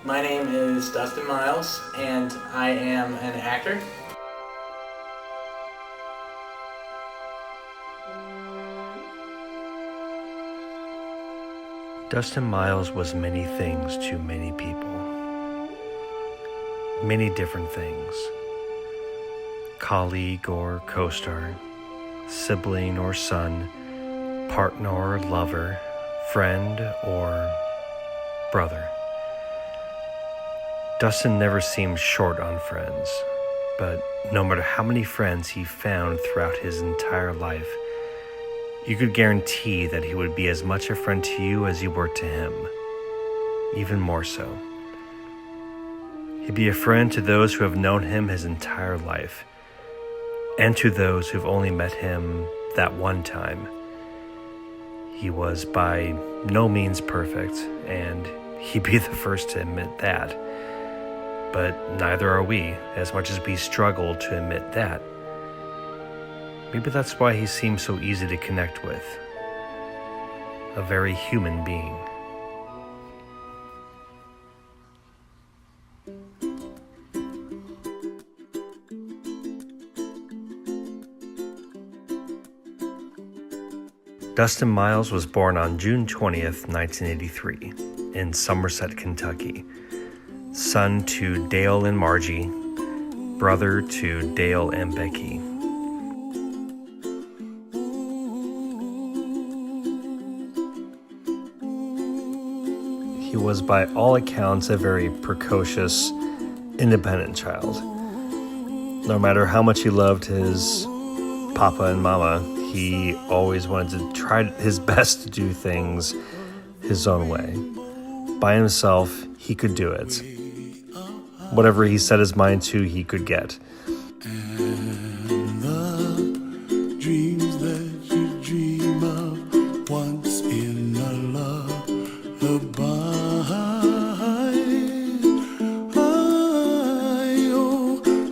My name is Dustin Miles, and I am an actor. Dustin Miles was many things to many people. Many different things. Colleague or co-star, sibling or son, partner or lover, friend or brother. Dustin never seemed short on friends, but no matter how many friends he found throughout his entire life, you could guarantee that he would be as much a friend to you as you were to him, even more so. He'd be a friend to those who have known him his entire life, and to those who've only met him that one time. He was by no means perfect, and he'd be the first to admit that. But neither are we, as much as we struggle to admit that. Maybe that's why he seems so easy to connect with. A very human being. Dustin Miles was born on June 20th, 1983, in Somerset, Kentucky. Son to Dale and Margie, brother to Dale and Becky. He was by all accounts a very precocious, independent child. No matter how much he loved his papa and mama, he always wanted to try his best to do things his own way. By himself, he could do it. Whatever he set his mind to, he could get. And the dreams that you dream of once in a lullaby,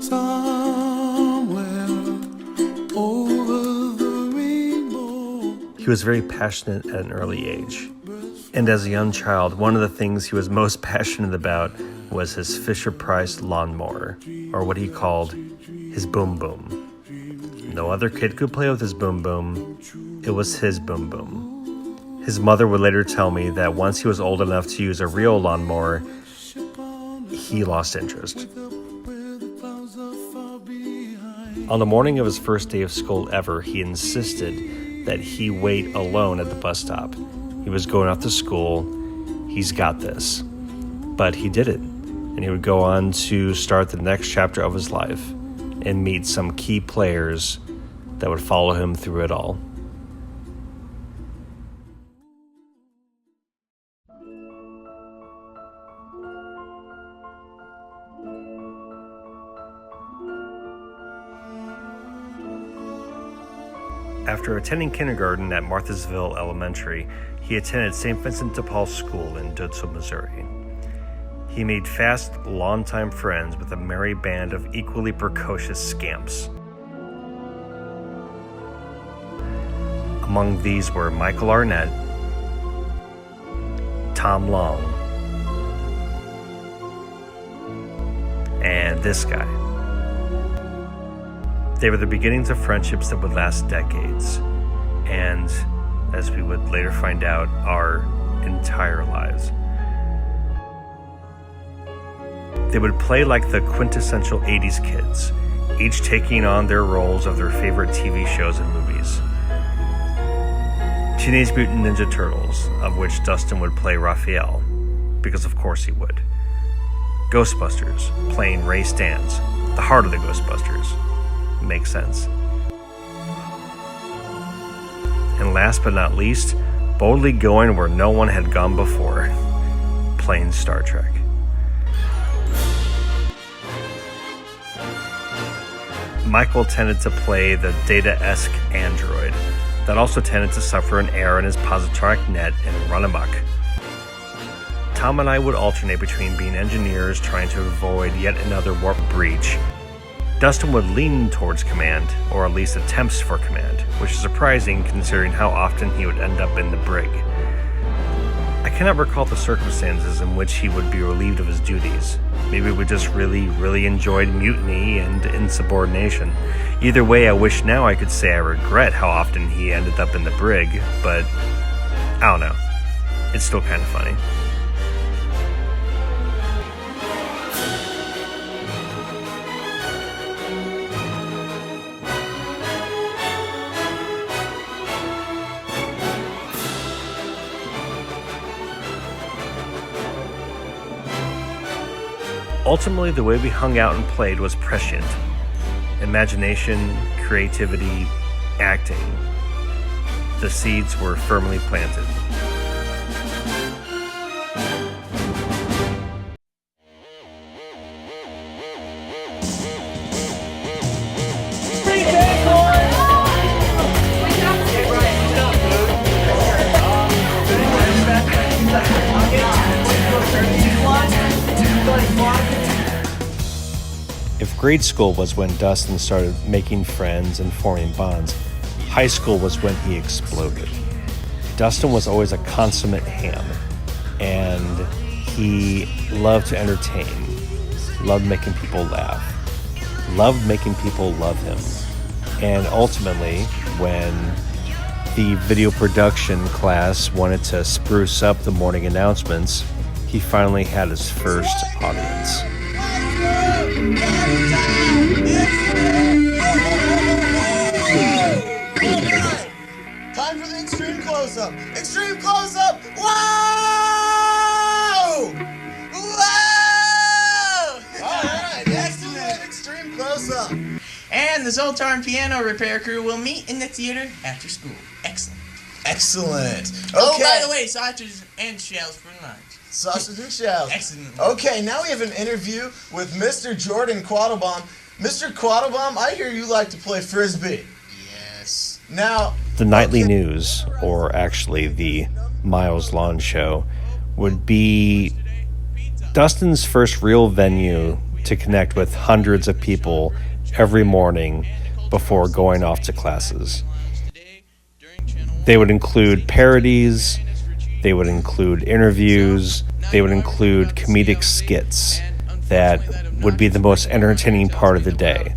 somewhere over the rainbow. He was very passionate at an early age. And as a young child, one of the things he was most passionate about was his Fisher-Price lawnmower, or what he called his boom boom. No other kid could play with his boom boom. It was his boom boom. His mother would later tell me that once he was old enough to use a real lawnmower, he lost interest. On the morning of his first day of school ever, he insisted that he wait alone at the bus stop. He was going off to school. He's got this. But he did it. And he would go on to start the next chapter of his life and meet some key players that would follow him through it all. After attending kindergarten at Marthasville Elementary, he attended St. Vincent dePaul School in Dutzow, Missouri. He made fast, longtime friends with a merry band of equally precocious scamps. Among these were Michael Arnette, Tom Long, and this guy. They were the beginnings of friendships that would last decades, and, as we would later find out, our entire lives. They would play like the quintessential 80s kids, each taking on their roles of their favorite TV shows and movies. Teenage Mutant Ninja Turtles, of which Dustin would play Raphael, because of course he would. Ghostbusters, playing Ray Stantz, the heart of the Ghostbusters. Makes sense. And last but not least, boldly going where no one had gone before, playing Star Trek. Michael tended to play the Data-esque android that also tended to suffer an error in his positronic net and run amok. Tom and I would alternate between being engineers trying to avoid yet another warp breach. Dustin would lean towards command, or at least attempts for command, which is surprising considering how often he would end up in the brig. I cannot recall the circumstances in which he would be relieved of his duties. Maybe we just really enjoyed mutiny and insubordination. Either way, I wish now I could say I regret how often he ended up in the brig, but I don't know. It's still kind of funny. Ultimately, the way we hung out and played was prescient. Imagination, creativity, acting. The seeds were firmly planted. If grade school was when Dustin started making friends and forming bonds, high school was when he exploded. Dustin was always a consummate ham, and he loved to entertain, loved making people laugh, loved making people love him. And ultimately, when the video production class wanted to spruce up the morning announcements, he finally had his first audience. Time for the extreme close-up! Extreme close-up! Whoa! Whoa! Alright, excellent! Extreme close-up! And the Zoltar and piano repair crew will meet in the theater after school. Excellent. Excellent! Okay. Oh, by the way, sausages and shells for lunch. Sausage and shells. Excellent. Okay, now we have an interview with Mr. Jordan Quattlebaum. Mr. Quattlebaum, I hear you like to play Frisbee. Yes. Now... The nightly news, or actually the Miles Lawn Show, would be Dustin's first real venue to connect with hundreds of people every morning before going off to classes. They would include parodies, they would include interviews, they would include comedic skits that would be the most entertaining part of the day.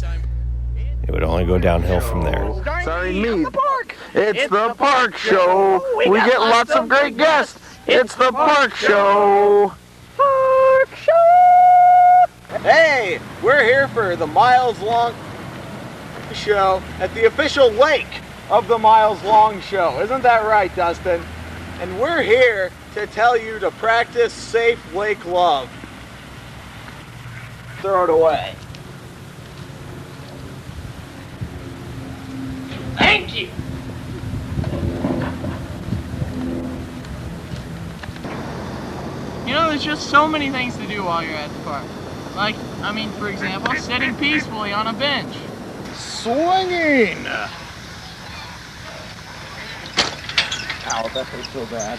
It would only go downhill from there. Sorry, me. It's the Park Show. We get lots of great guests. It's the Park Show. Park Show. Hey, we're here for the Miles Long Show at the official lake of the Miles Long Show. Isn't that right, Dustin? And we're here to tell you to practice safe lake love. Throw it away. Thank you. You know, there's just so many things to do while you're at the park. Like, for example, sitting peacefully on a bench. Swinging! Ow, that hurt so bad.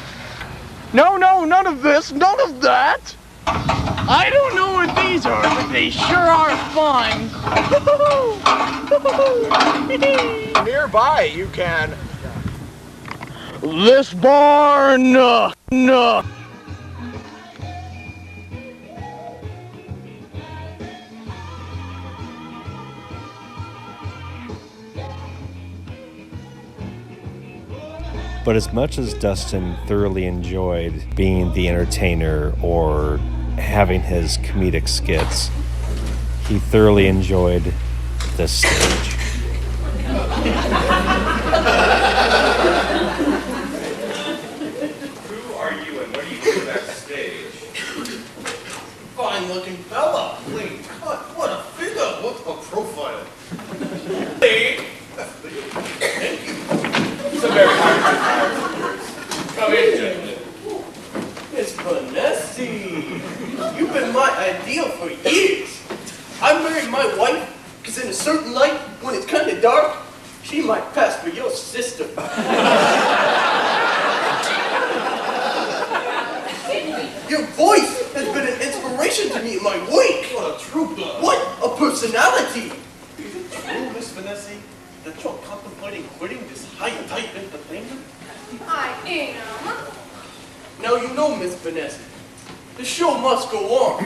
No, none of this, none of that! I don't know what these are, but they sure are fun. Nearby, you can... This barn! No. But as much as Dustin thoroughly enjoyed being the entertainer or having his comedic skits, he thoroughly enjoyed the stage. Who are you and what do you do backstage? Fine looking fella. Clean cut. What a figure. What a profile. Thank you. It's a very hard Come in, gentlemen. Miss Vanessa, you've been my ideal for years. I married my wife because in a certain light, when it's kind of dark, she might pass for your sister. Your voice has been an inspiration to me in my wake. What a trooper. What a personality. Is it true, Miss Vanessa, that you're contemplating quitting this high-type entertainment? I am. Now you know, Miss Vanessa, the show must go on.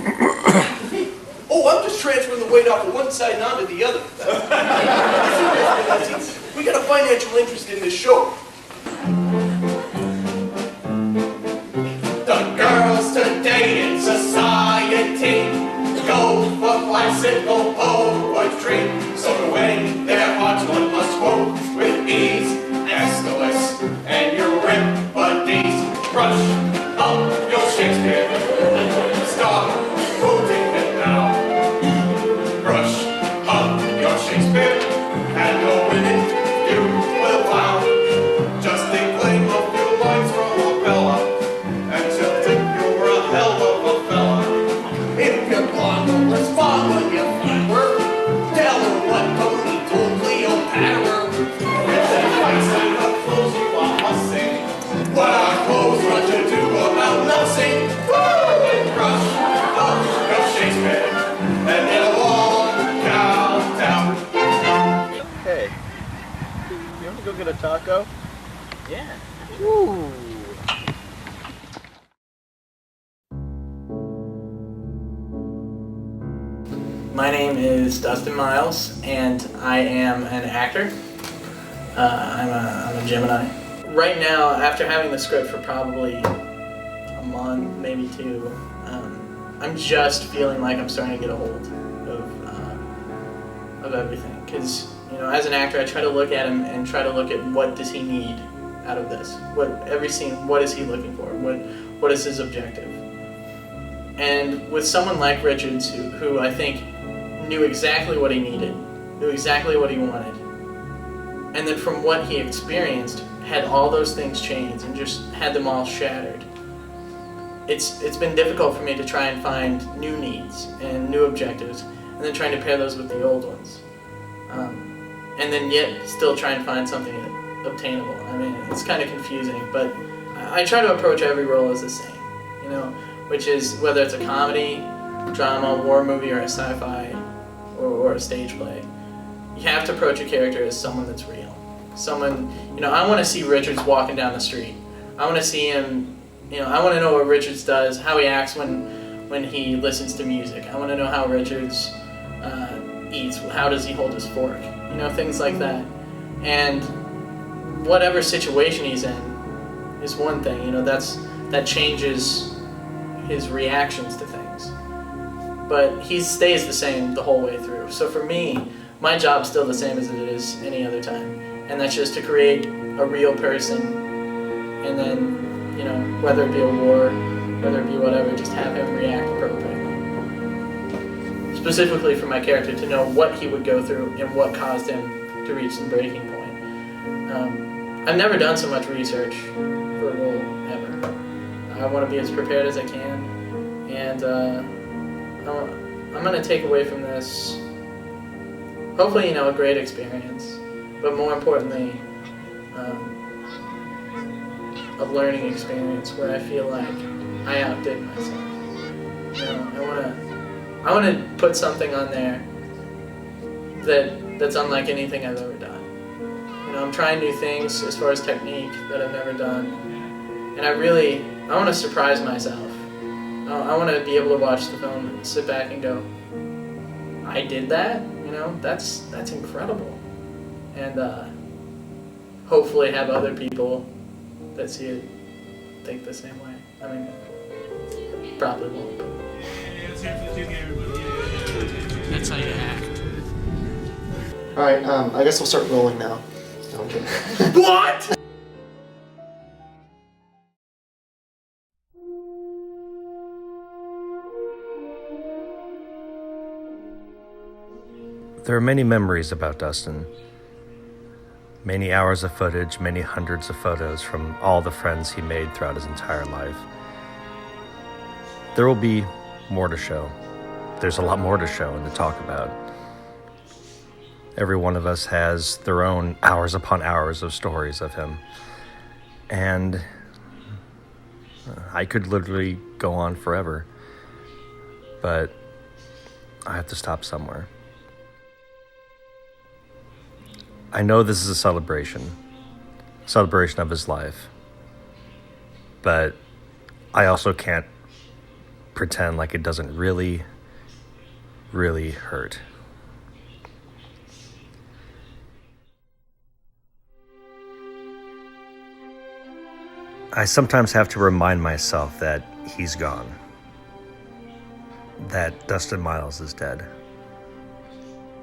Oh, I'm just transferring the weight off of one side and onto the other. See, Miss Vanessa, we got a financial interest in this show. The girls today in society go for classical poetry. So to win their hearts, one must quote with ease Estalene and Euripides. Brush up your Shakespeare. Stop quoting it now. Brush up your Shakespeare, and you're winning. You will wow. Just declaim a few lines from a fella, and she'll think you're a hell of a fella. If you're blonde, respond when you flirt. Tell her what Tony told Cleopatra. If they fight in the clothes you are fussing, what our clothes run to do about nothing. Brush up your Shakespeare, and it'll all count down. Hey, you want to go get a taco? Yeah. Ooh. My name is Dustin Miles, and I am an actor. I'm a Gemini. Right now, after having the script for probably a month, maybe two, I'm just feeling like I'm starting to get a hold of everything. Because, you know, as an actor, I try to look at him and try to look at what does he need out of this. Every scene, what is he looking for? What is his objective? And with someone like Richards, who I think knew exactly what he needed, knew exactly what he wanted, and then from what he experienced, had all those things changed and just had them all shattered. It's been difficult for me to try and find new needs and new objectives, and then trying to pair those with the old ones. And then yet still try and find something obtainable. I mean, it's kind of confusing, but I try to approach every role as the same, you know, which is whether it's a comedy, drama, war movie, or a sci-fi, or a stage play. You have to approach a character as someone that's real. Someone, you know, I want to see Richards walking down the street. I want to see him, you know, I want to know what Richards does, how he acts when he listens to music. I want to know how Richards eats, how does he hold his fork, you know, things like that. And whatever situation he's in is one thing, you know, that changes his reactions to things. But he stays the same the whole way through. So for me, my job's still the same as it is any other time. And that's just to create a real person. And then, you know, whether it be a war, whether it be whatever, just have him react appropriately. Specifically for my character, to know what he would go through and what caused him to reach the breaking point. I've never done so much research for a role ever. I want to be as prepared as I can, and I'm going to take away from this, hopefully, you know, a great experience, but more importantly, a learning experience where I feel like I outdid myself. You know, I want to put something on there that's unlike anything I've ever done. You know, I'm trying new things as far as technique that I've never done, and I want to surprise myself. I want to be able to watch the film and sit back and go, I did that? You know, that's incredible. And hopefully have other people that see it think the same way. I mean, probably won't. That's how you act. Alright, I guess we'll start rolling now. No, I'm kidding. What? There are many memories about Dustin. Many hours of footage, many hundreds of photos from all the friends he made throughout his entire life. There will be more to show. There's a lot more to show and to talk about. Every one of us has their own hours upon hours of stories of him. And I could literally go on forever. But I have to stop somewhere. I know this is a celebration of his life, but I also can't pretend like it doesn't really, really hurt. I sometimes have to remind myself that he's gone. That Dustin Miles is dead.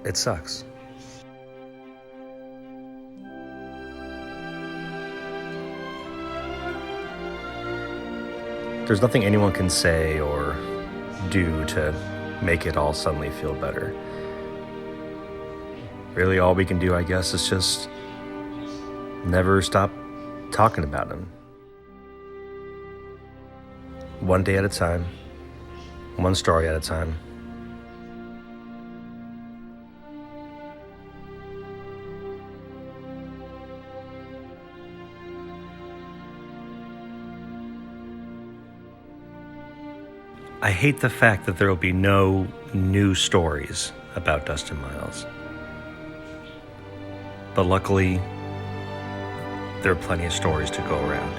It sucks. There's nothing anyone can say or do to make it all suddenly feel better. Really, all we can do, I guess, is just never stop talking about him. One day at a time, one story at a time. I hate the fact that there will be no new stories about Dustin Miles. But luckily, there are plenty of stories to go around.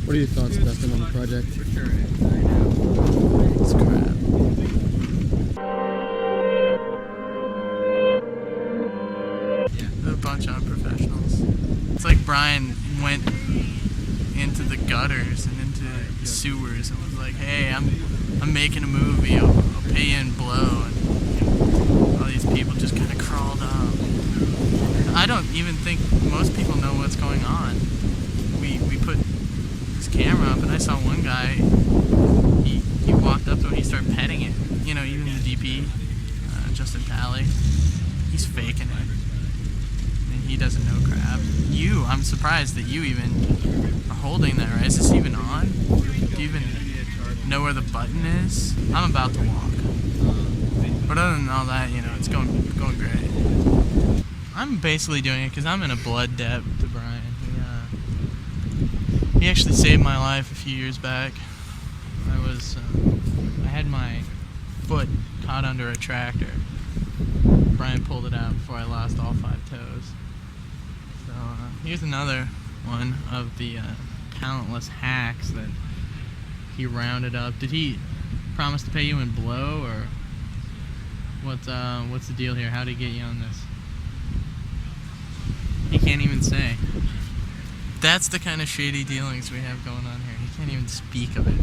What are your thoughts, Dustin, on the project? It's crap. They're a bunch of unprofessionals. It's like Brian went into the gutters and into the sewers and was like, "Hey, I'm making a movie. I'll pay you in blow." And all these people just kind of crawled up. I don't even think most people know what's going on. We put his camera up, and I saw one guy. He walked up to it and he started petting it. You know, even the DP, Justin Talley, he's faking it. And he doesn't know crap. I'm surprised that you even are holding that, right? Is this even on? Do you even know where the button is? I'm about to walk. But other than all that, you know, it's going great. I'm basically doing it because I'm in a blood debt to Brian. He actually saved my life a few years back. I had my foot caught under a tractor. Brian pulled it out before I lost all 5 toes. So here's another one of the talentless hacks that he rounded up. Did he promise to pay you in blow, or what's the deal here? How did he get you on this? He can't even say. That's the kind of shady dealings we have going on here. He can't even speak of it.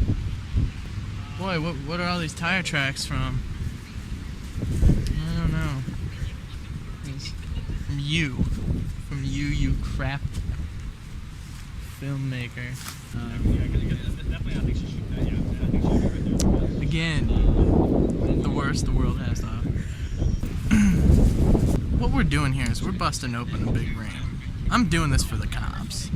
Boy, what are all these tire tracks from? I don't know. It's from you crap filmmaker. Again, the worst the world has to offer. What we're doing here is we're busting open a big ring. I'm doing this for the cops.